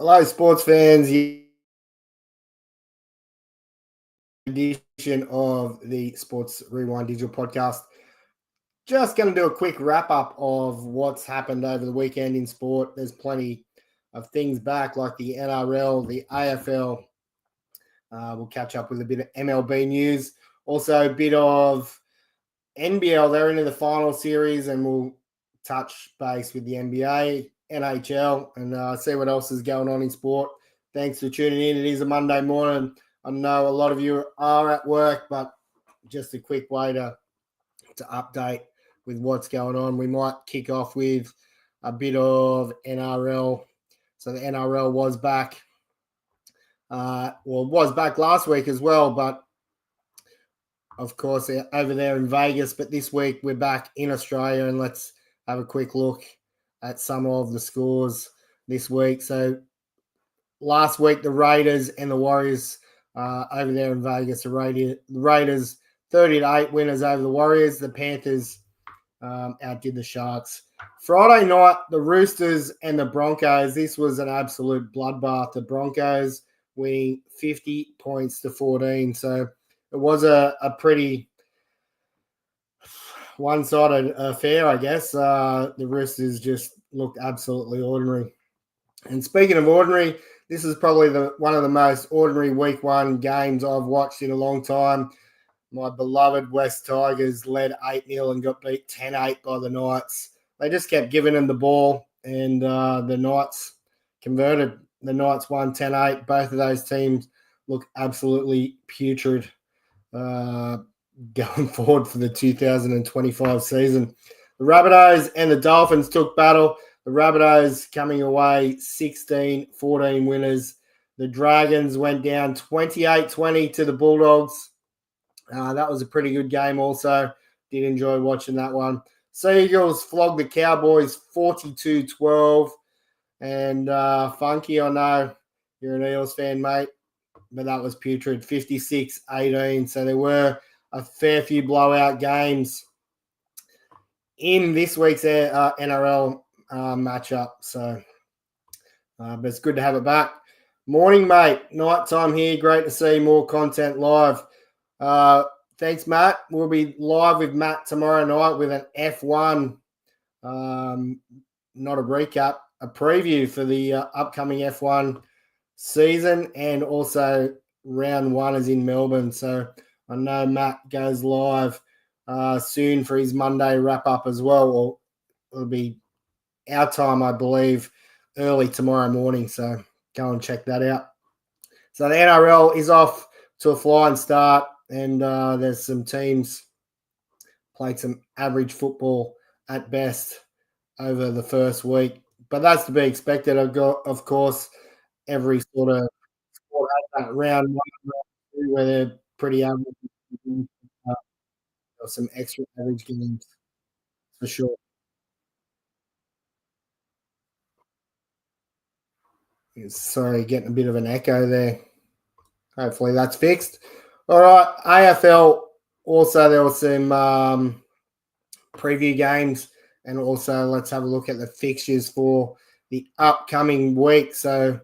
Hello, sports fans. Edition of the Sports Rewind Digital podcast. Just going to do a quick wrap up of what's happened over the weekend in sport. There's plenty of things back, like the NRL, the AFL. We'll catch up with a bit of MLB news. Also, a bit of NBL. They're into the final series, and we'll touch base with the NBA, NHL, and see what else is going on in sport. Thanks for tuning in. It is a Monday morning. I know a lot of you are at work, but just a quick way to update with what's going on. We might kick off with a bit of NRL. So the NRL was back. Was back last week as well, but of course over there in Vegas. But this week we're back in Australia, and let's have a quick look at some of the scores this week. So last week, the Raiders and the Warriors over there in Vegas. The Raiders 30-8 winners over the Warriors. The Panthers outdid the Sharks. Friday night, the Roosters and the Broncos. This was an absolute bloodbath. The Broncos winning 50 points to 14. So it was a pretty one-sided affair, I guess. The Roosters just looked absolutely ordinary. And speaking of ordinary, this is probably one of the most ordinary week one games I've watched in a long time. My beloved West Tigers led 8-0 and got beat 10-8 by the Knights. They just kept giving them the ball, and the Knights converted. The Knights won 10-8. Both of those teams look absolutely putrid going forward for the 2025 season. The Rabbitohs and the Dolphins took battle. The Rabbitohs coming away 16-14 winners. The Dragons went down 28-20 to the Bulldogs. That was a pretty good game also. Did enjoy watching that one. Seagulls flogged the Cowboys 42-12. And Funky, I know you're an Eels fan, mate, but that was putrid, 56-18. So there were a fair few blowout games in this week's NRL matchup. So, but it's good to have it back. Morning, mate. Night time here. Great to see more content live. Thanks, Matt. We'll be live with Matt tomorrow night with an F1, not a recap, a preview for the upcoming F1 season, and also round one is in Melbourne. So I know Matt goes live soon for his Monday wrap-up as well. Or it'll be our time, I believe, early tomorrow morning. So go and check that out. So the NRL is off to a flying start, and there's some teams played some average football at best over the first week. But that's to be expected. Of course, every sort of sport has that round one, round two, where they're pretty average. Some extra average games for sure. Sorry, getting a bit of an echo there. Hopefully that's fixed. All right, AFL. Also, there were some preview games, and also let's have a look at the fixtures for the upcoming week. So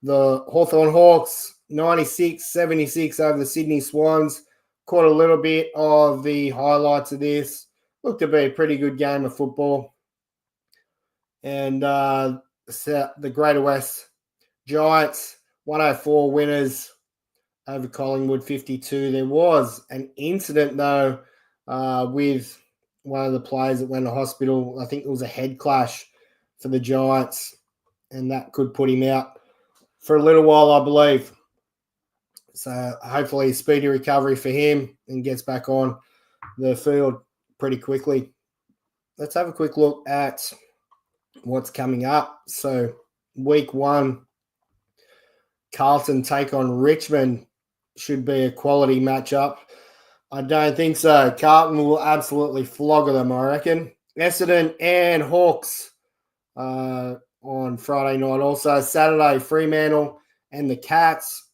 the Hawthorn Hawks 96-76 over the Sydney Swans. Caught a little bit of the highlights of this. Looked to be a pretty good game of football. And the Greater West Giants 104 winners over Collingwood 52. There was an incident, though, with one of the players that went to hospital. I think it was a head clash for the Giants, and that could put him out for a little while, I believe. So hopefully speedy recovery for him and gets back on the field pretty quickly. Let's have a quick look at what's coming up. So week one, Carlton take on Richmond. Should be a quality matchup. I don't think so. Carlton will absolutely flog them, I reckon. Essendon and Hawks on Friday night. Also Saturday, Fremantle and the Cats.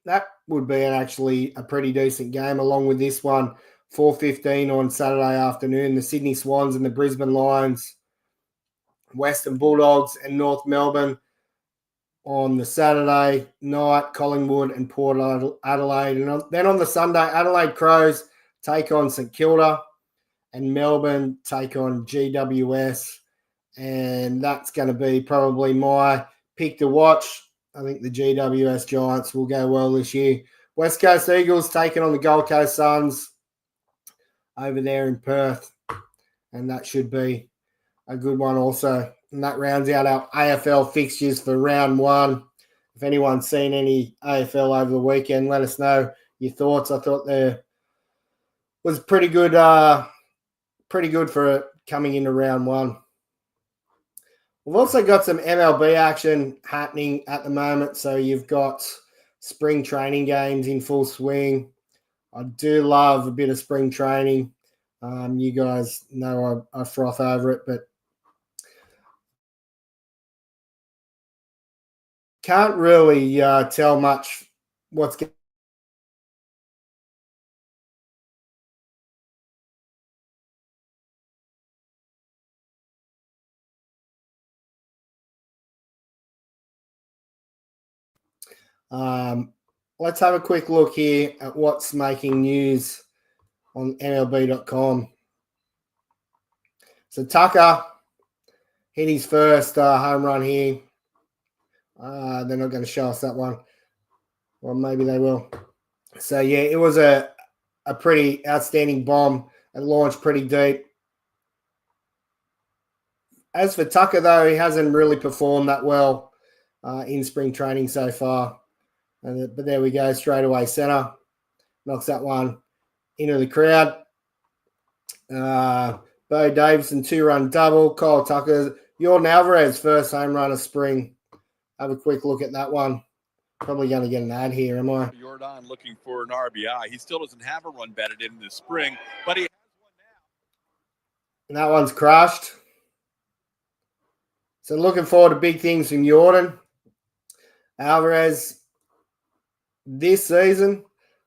That would be actually a pretty decent game along with this one. 4:15 on Saturday afternoon. The Sydney Swans and the Brisbane Lions. Western Bulldogs and North Melbourne. on the Saturday night, Collingwood and Port Adelaide. And then on the Sunday, Adelaide Crows take on St Kilda and Melbourne take on GWS. And that's going to be probably my pick to watch. I think the GWS Giants will go well this year. West Coast Eagles taking on the Gold Coast Suns over there in Perth. And that should be a good one also. And that rounds out our AFL fixtures for round one. If anyone's seen any AFL over the weekend, let us know your thoughts. I thought there was pretty good for coming into round one. We've also got some MLB action happening at the moment. So you've got spring training games in full swing. I do love a bit of spring training. You guys know I froth over it, but can't really tell much what's going let's have a quick look here at what's making news on MLB.com. So Tucker hit his first home run here. They're not going to show us that one. Well, maybe they will. So, yeah, it was a pretty outstanding bomb. It launched pretty deep. As for Tucker, though, he hasn't really performed that well in spring training so far. But there we go, straight away center. Knocks that one into the crowd. Bo Davison, 2-run double. Kyle Tucker, Jordan Alvarez, first home run of spring. Have a quick look at that one. Probably going to get an ad here, am I? Jordan looking for an RBI. He still doesn't have a run batted in this spring, but he has one now. And that one's crushed. So looking forward to big things from Jordan Alvarez this season.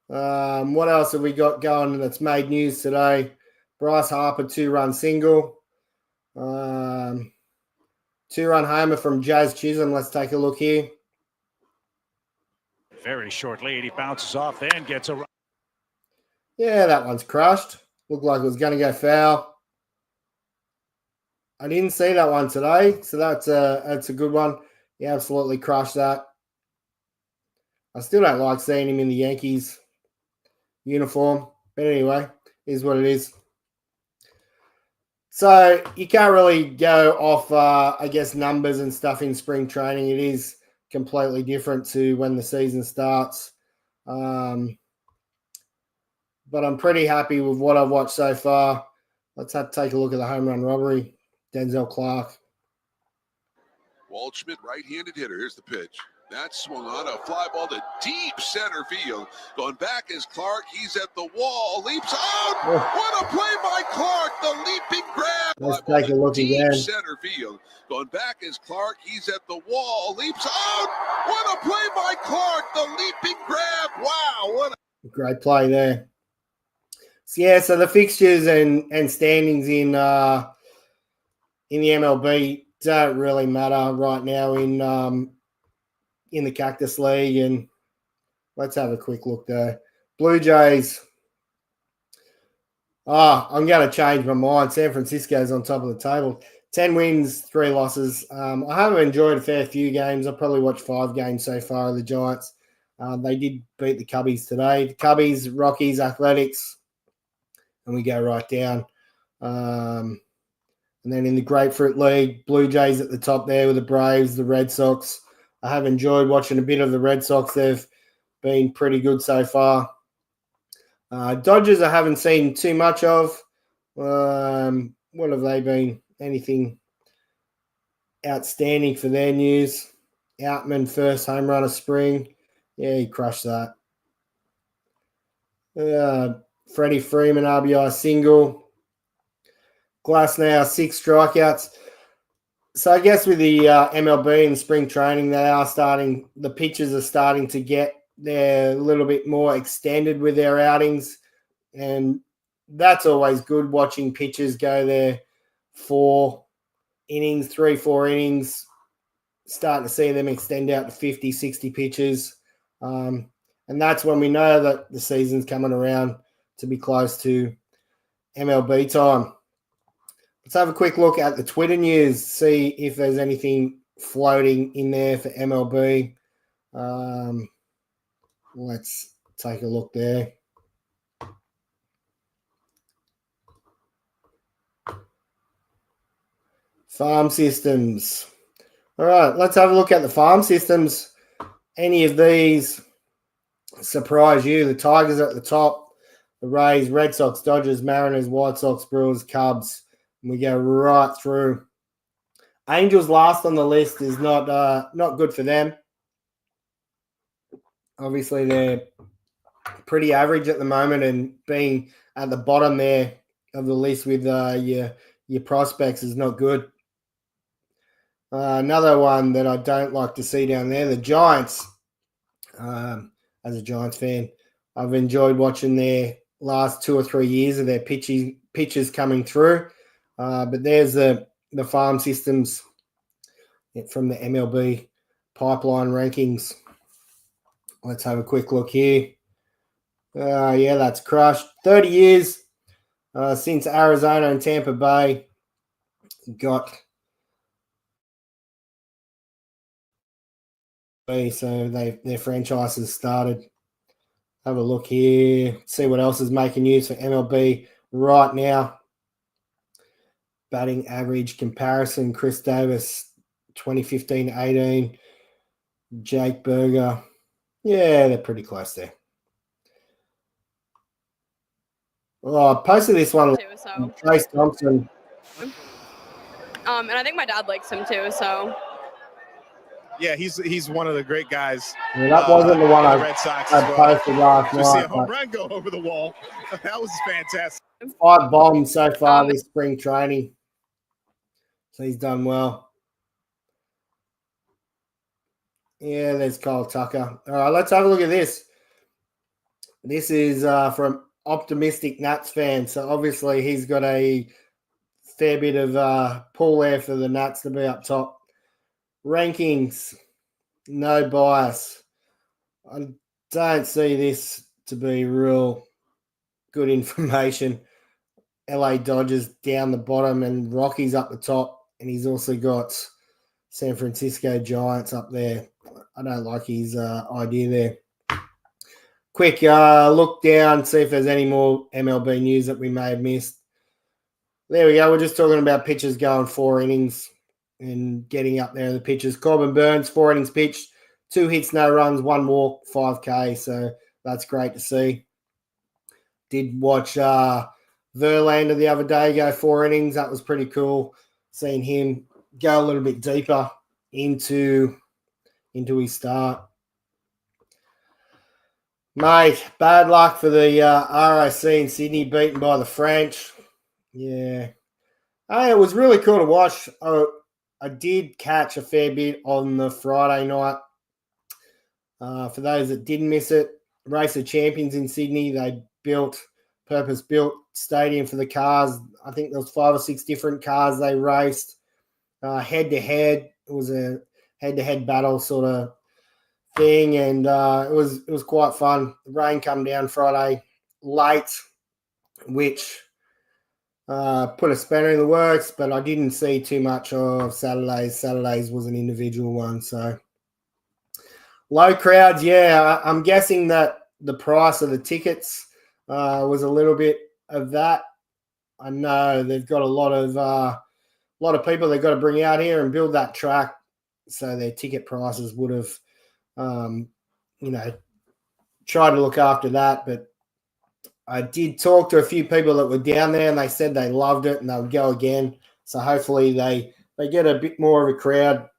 What else have we got going that's made news today? Bryce Harper, 2-run single. 2-run homer from Jazz Chisholm. Let's take a look here. Very short lead. He bounces off there and gets a run. Yeah, that one's crushed. Looked like it was going to go foul. I didn't see that one today, so that's a good one. He absolutely crushed that. I still don't like seeing him in the Yankees uniform, but anyway, is what it is. So you can't really go off, I guess, numbers and stuff in spring training. It is completely different to when the season starts. But I'm pretty happy with what I've watched so far. Let's take a look at the home run robbery. Denzel Clark. Waldschmidt, right-handed hitter. Here's the pitch. That swung on a fly ball to deep center field. Going back is Clark. He's at the wall. Leaps out. Oh. What a play by Clark. The leaping grab. Let's take a look deep again. Center field. Going back is Clark. He's at the wall. Leaps out. What a play by Clark. The leaping grab. Wow. What a great play there. So, yeah, so the fixtures and standings in the MLB don't really matter right now in the Cactus League. And let's have a quick look there. Blue Jays. I'm going to change my mind. San Francisco's on top of the table. 10 wins, 3 losses. I haven't enjoyed a fair few games. I've probably watched 5 games so far of the Giants. They did beat the Cubbies today. The Cubbies, Rockies, Athletics. And we go right down. And then in the Grapefruit League, Blue Jays at the top there with the Braves, the Red Sox. I have enjoyed watching a bit of the Red Sox. They've been pretty good so far. Dodgers I haven't seen too much of. What have they been? Anything outstanding for their news? Outman, first home run of spring. Yeah, he crushed that. Freddie Freeman, RBI single. Glasnow, 6 strikeouts. So I guess with the MLB and spring training, the pitchers are starting to get a little bit more extended with their outings. And that's always good, watching pitchers go there 4 innings, 3-4 innings, starting to see them extend out to 50, 60 pitches. And that's when we know that the season's coming around to be close to MLB time. Let's have a quick look at the Twitter news, see if there's anything floating in there for MLB. Let's take a look there. Farm systems. All right, let's have a look at the farm systems. Any of these surprise you? The Tigers at the top, the Rays, Red Sox, Dodgers, Mariners, White Sox, Brewers, Cubs. And we go right through. Angels last on the list is not good for them. Obviously, they're pretty average at the moment, and being at the bottom there of the list with your prospects is not good. Another one that I don't like to see down there, the Giants. As a Giants fan, I've enjoyed watching their last 2 or 3 years of their pitches coming through. But there's the farm systems from the MLB pipeline rankings. Let's have a quick look here. Yeah, that's crushed. 30 years since Arizona and Tampa Bay got. So their franchises started. Have a look here. See what else is making news for MLB right now. Batting average comparison. Chris Davis, 2015-18. Jake Berger. Yeah, they're pretty close there. Oh, I posted this one. Trace Thompson. And I think my dad likes him too, so. Yeah, he's one of the great guys. Yeah, that wasn't the one I Red Sox posted last night. You see a home run go over the wall. That was fantastic. 5 bombs so far this spring training. So he's done well. Yeah, there's Kyle Tucker. All right, let's have a look at this. This is from Optimistic Nats fan. So obviously he's got a fair bit of pull there for the Nats to be up top. Rankings, no bias. I don't see this to be real good information. LA Dodgers down the bottom and Rockies up the top. And he's also got San Francisco Giants up there. I don't like his idea there. Quick look down, see if there's any more MLB news that we may have missed. There we go. We're just talking about pitchers going 4 innings and getting up there in the pitches. Corbin Burns, 4 innings pitched, 2 hits, no runs, 1 walk, 5K. So that's great to see. Did watch Verlander the other day go 4 innings. That was pretty cool. Seeing him go a little bit deeper into his start. Mate, bad luck for the ROC in Sydney, beaten by the French. Yeah. Hey, it was really cool to watch. I did catch a fair bit on the Friday night. For those that didn't miss it, Race of Champions in Sydney, they purpose-built stadium for the cars. I think there was 5 or 6 different cars they raced head-to-head. It was a head-to-head battle sort of thing, and it was quite fun. The rain come down Friday late, which put a spanner in the works, but I didn't see too much of Saturdays. Saturdays was an individual one, so low crowds. Yeah, I'm guessing that the price of the tickets was a little bit of that. I know they've got a lot of people they've got to bring out here and build that track, so their ticket prices would have, tried to look after that. But I did talk to a few people that were down there, and they said they loved it and they would go again. So hopefully they get a bit more of a crowd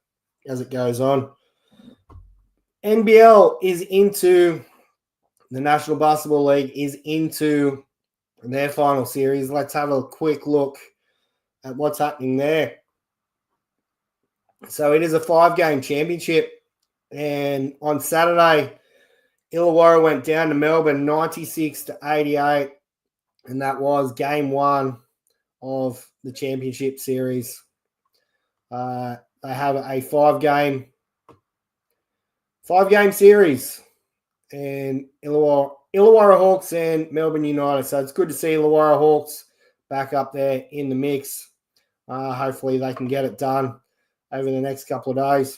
as it goes on. NBL is into the National Basketball League is into their final series. Let's have a quick look at what's happening there. So it is a 5-game championship, and on Saturday, Illawarra went down to Melbourne 96-88, and that was game 1 of the championship series. They they have a five-game series, and Illawarra Hawks and Melbourne United. So it's good to see Illawarra Hawks back up there in the mix. Hopefully they can get it done over the next couple of days.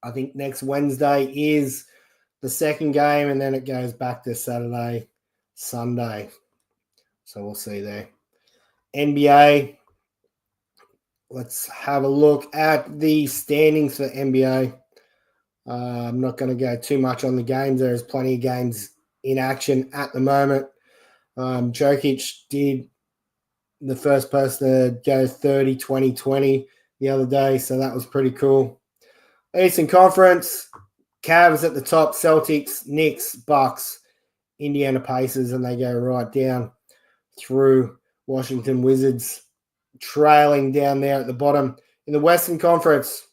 I think next Wednesday is the second game, and then it goes back to Saturday, Sunday. So we'll see there. NBA. Let's have a look at the standings for NBA. I'm not going to go too much on the games. There's plenty of games in action at the moment. Jokic did the first person to go 30, 20, 20 the other day, so that was pretty cool. Eastern Conference, Cavs at the top, Celtics, Knicks, Bucks, Indiana Pacers, and they go right down through Washington Wizards, trailing down there at the bottom. In the Western Conference,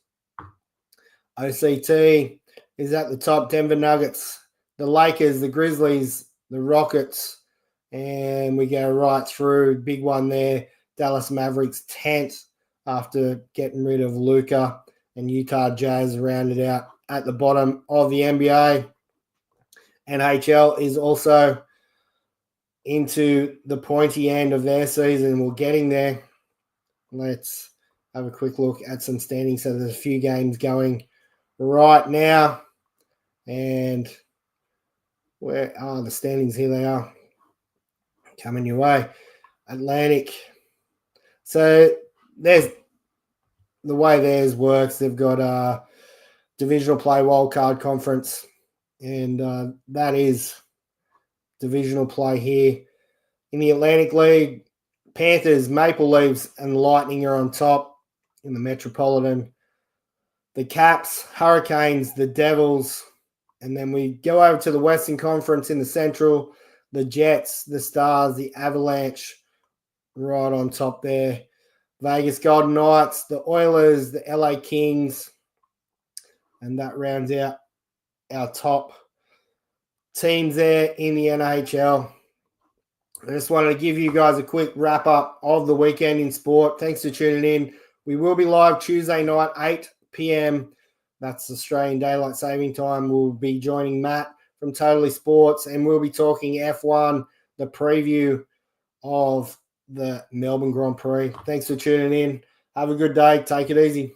OCT is at the top, Denver Nuggets, the Lakers, the Grizzlies, the Rockets, and we go right through. Big one there, Dallas Mavericks 10th after getting rid of Luka, and Utah Jazz rounded out at the bottom of the NBA. NHL is also into the pointy end of their season. We're getting there. Let's have a quick look at some standings. So there's a few games going right now. And where are the standings? Here they are. Coming your way. Atlantic. So there's the way theirs works. They've got a divisional play wildcard conference, and that is divisional play here. In the Atlantic League, Panthers, Maple Leafs, and Lightning are on top in the Metropolitan. The Caps, Hurricanes, the Devils, and then we go over to the Western Conference in the Central, the Jets, the Stars, the Avalanche, right on top there. Vegas Golden Knights, the Oilers, the LA Kings, and that rounds out our top teams there in the NHL. I just wanted to give you guys a quick wrap up of the weekend in sport. Thanks for tuning in. We will be live Tuesday night, 8 p.m. That's Australian Daylight Saving Time. We'll be joining Matt from Totally Sports, and we'll be talking F1, the preview of the Melbourne Grand Prix. Thanks for tuning in. Have a good day. Take it easy.